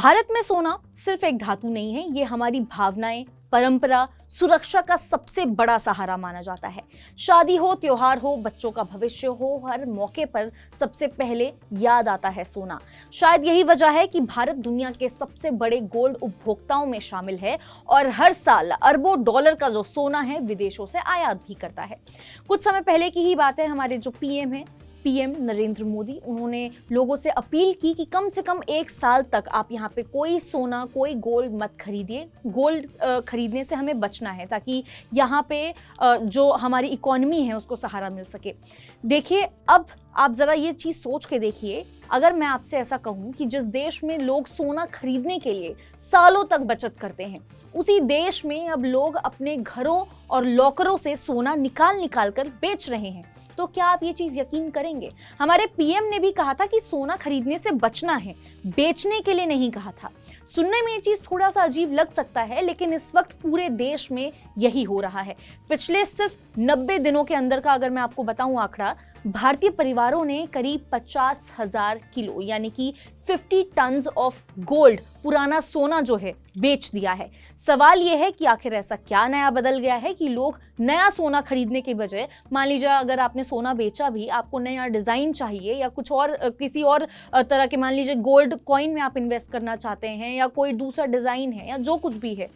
भारत में सोना सिर्फ एक धातु नहीं है, ये हमारी भावनाएं, परंपरा, सुरक्षा का सबसे बड़ा सहारा माना जाता है। शादी हो, त्योहार हो, बच्चों का भविष्य हो, हर मौके पर सबसे पहले याद आता है सोना। शायद यही वजह है कि भारत दुनिया के सबसे बड़े गोल्ड उपभोक्ताओं में शामिल है और हर साल अरबों डॉलर का जो सोना है विदेशों से आयात भी करता है। कुछ समय पहले की ही बात है, हमारे जो पीएम नरेंद्र मोदी, उन्होंने लोगों से अपील की कि कम से कम 1 साल तक आप यहाँ पे कोई सोना, कोई गोल्ड मत खरीदिए। गोल्ड खरीदने से हमें बचना है ताकि यहाँ पे जो हमारी इकोनॉमी है उसको सहारा मिल सके। देखिए, अब आप जरा ये चीज़ सोच के देखिए, अगर मैं आपसे ऐसा कहूँ कि जिस देश में लोग सोना खरीदने के लिए सालों तक बचत करते हैं, उसी देश में अब लोग अपने घरों और लॉकरों से सोना निकाल कर बेच रहे हैं, तो क्या आप ये चीज यकीन करेंगे? हमारे पीएम ने भी कहा था कि सोना खरीदने से बचना है, बेचने के लिए नहीं कहा था। सुनने में ये चीज थोड़ा सा अजीब लग सकता है, लेकिन इस वक्त पूरे देश में यही हो रहा है। पिछले सिर्फ 90 दिनों के अंदर का अगर मैं आपको बताऊं आंकड़ा, भारतीय परिवारों ने करीब 50,000 किलो यानी कि 50 टन्स ऑफ गोल्ड, पुराना सोना जो है, बेच दिया है। सवाल यह है कि आखिर ऐसा क्या नया बदल गया है कि लोग नया सोना खरीदने के बजाय, मान लीजिए अगर आपने सोना बेचा भी, आपको नया डिजाइन चाहिए या कुछ और किसी और तरह के, मान लीजिए गोल्ड कॉइन में आप इन्वेस्ट करना चाहते हैं या कोई दूसरा डिजाइन है या जो कुछ भी है,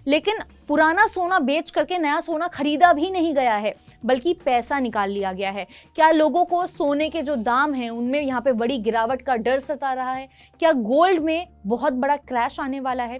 लेकिन पुराना सोना बेच करके नया सोना खरीदा भी नहीं गया है, बल्कि पैसा निकाल लिया गया है। क्या लोगों को सोने के जो दाम हैं उनमें यहाँ पे बड़ी गिरावट का डर सता रहा है? क्या गोल्ड में बहुत बड़ा क्रैश आने वाला है?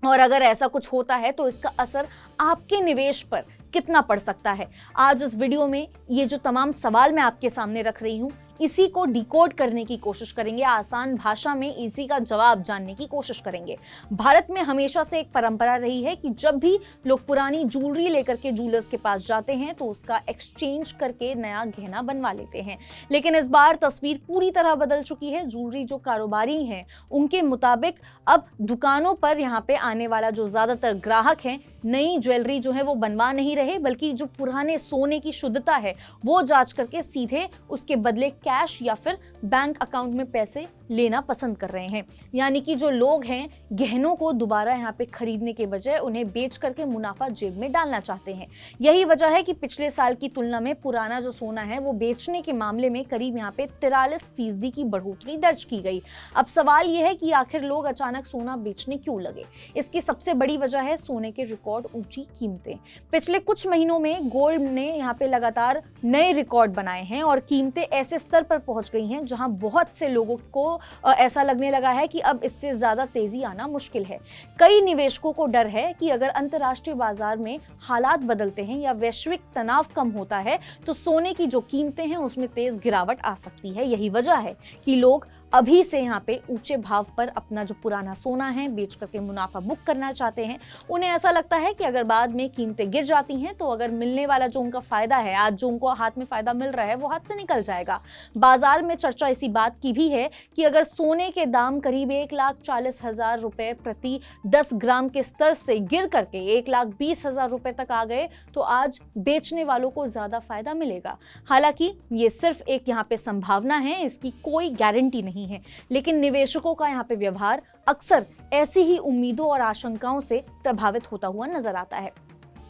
और अगर ऐसा कुछ होता है तो इसका असर आपके निवेश पर कितना पड़ सकता है? आज इस वीडियो में ये जो तमाम सवाल मैं आपके सामने रख रही हूँ, इसी को डिकोड करने की कोशिश करेंगे, आसान भाषा में इसी का जवाब जानने की कोशिश करेंगे। भारत में हमेशा से एक परंपरा रही है कि जब भी लोग पुरानी ज्वेलरी लेकर के जूलर्स के पास जाते हैं तो उसका एक्सचेंज करके नया गहना बनवा लेते हैं। लेकिन इस बार तस्वीर पूरी तरह बदल चुकी है। ज्वेलरी जो कारोबारी हैं उनके मुताबिक अब दुकानों पर यहाँ पे आने वाला जो ज्यादातर ग्राहक हैं, नई ज्वेलरी जो है वो बनवा नहीं रहे, बल्कि जो पुराने सोने की शुद्धता है वो जांच करके सीधे उसके बदले कैश या फिर बैंक अकाउंट में पैसे लेना पसंद कर रहे हैं। यानी कि जो लोग हैं गहनों को दोबारा यहाँ पे खरीदने के बजाय उन्हें बेच करके मुनाफा जेब में डालना चाहते हैं। यही वजह है कि पिछले साल की तुलना में पुराना जो सोना है वो बेचने के मामले में करीब यहाँ पे 43% की बढ़ोतरी दर्ज की गई। अब सवाल ये है कि आखिर लोग अचानक सोना बेचने क्यों लगे? इसकी सबसे बड़ी वजह है सोने के रिकॉर्ड ऊंची कीमतें। पिछले कुछ महीनों में गोल्ड ने यहाँ पे लगातार नए रिकॉर्ड बनाए हैं और कीमतें ऐसे स्तर पर पहुंच गई हैं जहां बहुत से लोगों को ऐसा लगने लगा है कि अब इससे ज्यादा तेजी आना मुश्किल है। कई निवेशकों को डर है कि अगर अंतर्राष्ट्रीय बाजार में हालात बदलते हैं या वैश्विक तनाव कम होता है तो सोने की जो कीमतें हैं उसमें तेज गिरावट आ सकती है। यही वजह है कि लोग अभी से यहाँ पे ऊंचे भाव पर अपना जो पुराना सोना है बेच करके मुनाफा बुक करना चाहते हैं। उन्हें ऐसा लगता है कि अगर बाद में कीमतें गिर जाती हैं तो अगर मिलने वाला जो उनका फायदा है, आज जो उनको हाथ में फायदा मिल रहा है, वो हाथ से निकल जाएगा। बाजार में चर्चा इसी बात की भी है कि अगर सोने के दाम करीब 1,40,000 रुपए प्रति 10 ग्राम के स्तर से गिर करके 1,20,000 रुपए तक आ गए तो आज बेचने वालों को ज्यादा फायदा मिलेगा। हालांकि ये सिर्फ एक यहाँ पे संभावना है, इसकी कोई गारंटी नहीं है, लेकिन निवेशकों का यहाँ पे व्यवहार अक्सर ऐसी ही उम्मीदों और आशंकाओं से प्रभावित होता हुआ नजर आता है।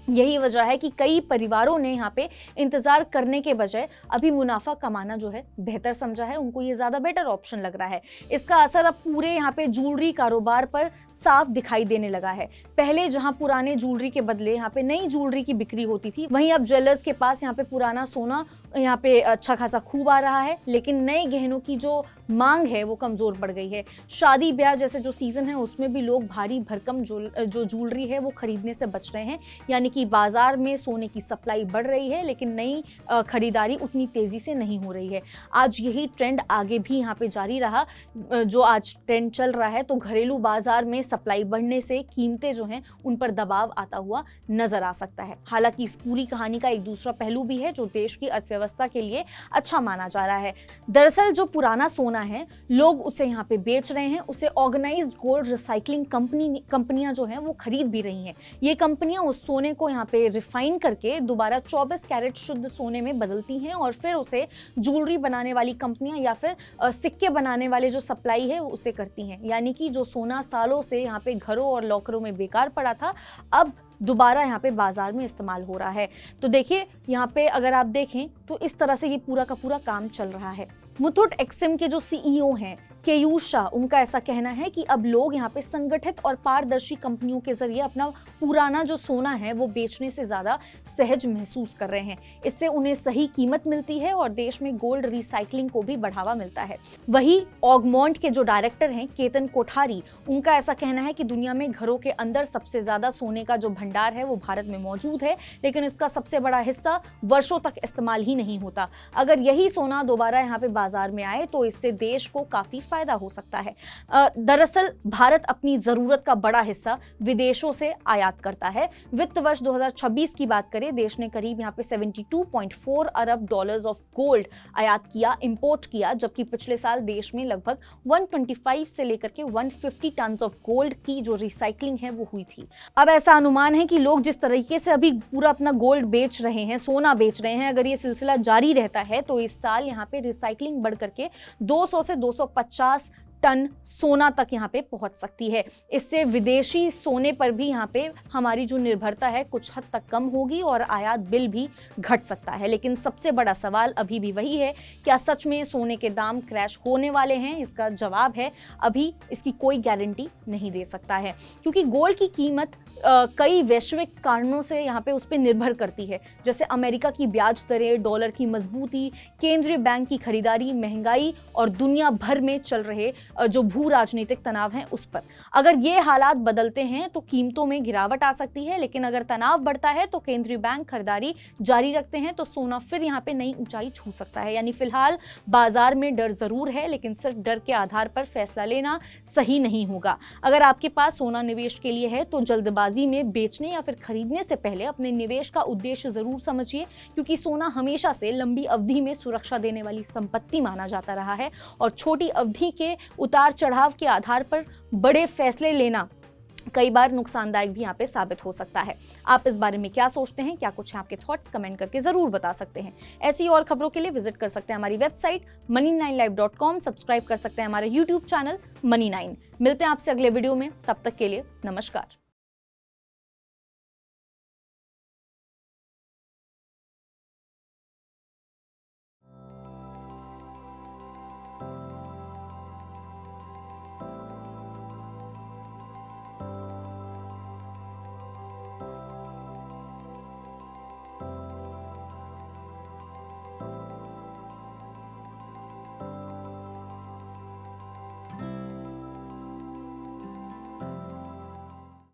यही वजह है कि कई परिवारों ने यहाँ पे इंतजार करने के बजाय अभी मुनाफा कमाना जो है बेहतर समझा है। उनको ये ज्यादा बेटर ऑप्शन लग रहा है। इसका असर अब पूरे यहाँ पे ज्वेलरी कारोबार पर साफ दिखाई देने लगा है। पहले जहां पुराने ज्वेलरी के बदले यहाँ पे नई ज्वेलरी की बिक्री होती थी, वहीं अब ज्वेलर्स के पास यहाँ पे पुराना सोना यहाँ पे अच्छा खासा खूब आ रहा है, लेकिन नए गहनों की जो मांग है वो कमजोर पड़ गई है। शादी ब्याह जैसे जो सीजन है उसमें भी लोग भारी भरकम जो ज्वेलरी है वो खरीदने से बच रहे हैं। यानी कि बाजार में सोने की सप्लाई बढ़ रही है, लेकिन नई खरीदारी उतनी तेजी से नहीं हो रही है। आज यही ट्रेंड आगे भी यहाँ पे जारी रहा। जो आज ट्रेंड चल रहा है तो घरेलू बाजार में सप्लाई बढ़ने से कीमतें जो हैं उन पर दबाव आता हुआ नजर आ सकता है। हालांकि इस पूरी कहानी का एक दूसरा पहलू भी है जो देश की अर्थव्यवस्था अर्थव्यवस्था के लिए अच्छा माना जा रहा है। दरअसल जो पुराना सोना है, लोग उसे यहाँ पे बेच रहे हैं, उसे ऑर्गेनाइज्ड गोल्ड रिसाइकलिंग कंपनियां जो हैं वो खरीद भी रही हैं। ये कंपनियां उस सोने को यहाँ पे रिफाइन करके दोबारा 24 कैरेट शुद्ध सोने में बदलती हैं और फिर उसे ज्वेलरी बनाने वाली कंपनियां या फिर सिक्के बनाने वाले जो सप्लाई है उसे करती हैं। यानी कि जो सोना सालों से यहाँ पे घरों और लॉकरों में बेकार पड़ा था, अब दोबारा यहाँ पे बाजार में इस्तेमाल हो रहा है। तो देखिए यहाँ पे अगर आप देखें तो इस तरह से ये पूरा का पूरा काम चल रहा है। मुथूट एक्सिम के जो सीईओ हैं केयूष शाह, उनका ऐसा कहना है कि अब लोग यहाँ पे संगठित और पारदर्शी कंपनियों के जरिए अपना पुराना जो सोना है वो बेचने से ज्यादा सहज महसूस कर रहे हैं। इससे उन्हें सही कीमत मिलती है और देश में गोल्ड रिसाइकलिंग को भी बढ़ावा मिलता है। वही ऑगमोंट के जो डायरेक्टर हैं केतन कोठारी, उनका ऐसा कहना है कि दुनिया में घरों के अंदर सबसे ज्यादा सोने का जो भंडार है वो भारत में मौजूद है, लेकिन इसका सबसे बड़ा हिस्सा वर्षों तक इस्तेमाल ही नहीं होता। अगर यही सोना दोबारा यहाँ पे बाजार में आए तो इससे देश को काफी फायदा हो सकता है। दरअसल भारत अपनी जरूरत का बड़ा हिस्सा विदेशों से आयात करता है। वित्त वर्ष 2026 की बात करें, देश ने करीब यहाँ पे 72.4 अरब डॉलर्स ऑफ गोल्ड आयात किया, इंपोर्ट किया, जबकि पिछले साल देश में लगभग 125 से लेकर के 150 टन ऑफ गोल्ड की जो रिसाइकलिंग है वो हुई थी। अब ऐसा अनुमान है कि लोग जिस तरीके से अभी पूरा अपना गोल्ड बेच रहे हैं, सोना बेच रहे हैं, अगर ये सिलसिला जारी रहता है तो इस साल यहाँ पे रिसाइकलिंग बढ़ करके 200 से 250 टन सोना तक यहाँ पे पहुंच सकती है। इससे विदेशी सोने पर भी यहाँ पे हमारी जो निर्भरता है कुछ हद तक कम होगी और आयात बिल भी घट सकता है। लेकिन सबसे बड़ा सवाल अभी भी वही है, क्या सच में सोने के दाम क्रैश होने वाले हैं? इसका जवाब है अभी इसकी कोई गारंटी नहीं दे सकता है, क्योंकि गोल्ड की कीमत कई वैश्विक कारणों से यहाँ पे उस पर निर्भर करती है, जैसे अमेरिका की ब्याज दरें, डॉलर की मजबूती, केंद्रीय बैंक की खरीदारी, महंगाई और दुनिया भर में चल रहे जो भू राजनीतिक तनाव हैं उस पर। अगर ये हालात बदलते हैं तो कीमतों में गिरावट आ सकती है, लेकिन अगर तनाव बढ़ता है तो केंद्रीय बैंक खरीदारी जारी रखते हैं तो सोना फिर यहाँ पे नई ऊंचाई छू सकता है। यानी फिलहाल बाजार में डर जरूर है, लेकिन सिर्फ डर के आधार पर फैसला लेना सही नहीं होगा। अगर आपके पास सोना निवेश के लिए है तो जल्दबाजी में बेचने या फिर खरीदने से पहले अपने निवेश का उद्देश्य जरूर समझिए, क्योंकि सोना हमेशा से लंबी अवधि में सुरक्षा देने वाली संपत्ति माना जाता रहा है और छोटी अवधि के उतार चढ़ाव के आधार पर बड़े फैसले लेना कई बार नुकसानदायक भी यहाँ पे साबित हो सकता है। आप इस बारे में क्या सोचते हैं? क्या कुछ है आपके थॉट्स? कमेंट करके जरूर बता सकते हैं। ऐसी और खबरों के लिए विजिट कर सकते हैं हमारी वेबसाइट money9live.com, सब्सक्राइब कर सकते हैं हमारा यूट्यूब चैनल Money9। मिलते हैं आपसे अगले वीडियो में, तब तक के लिए नमस्कार।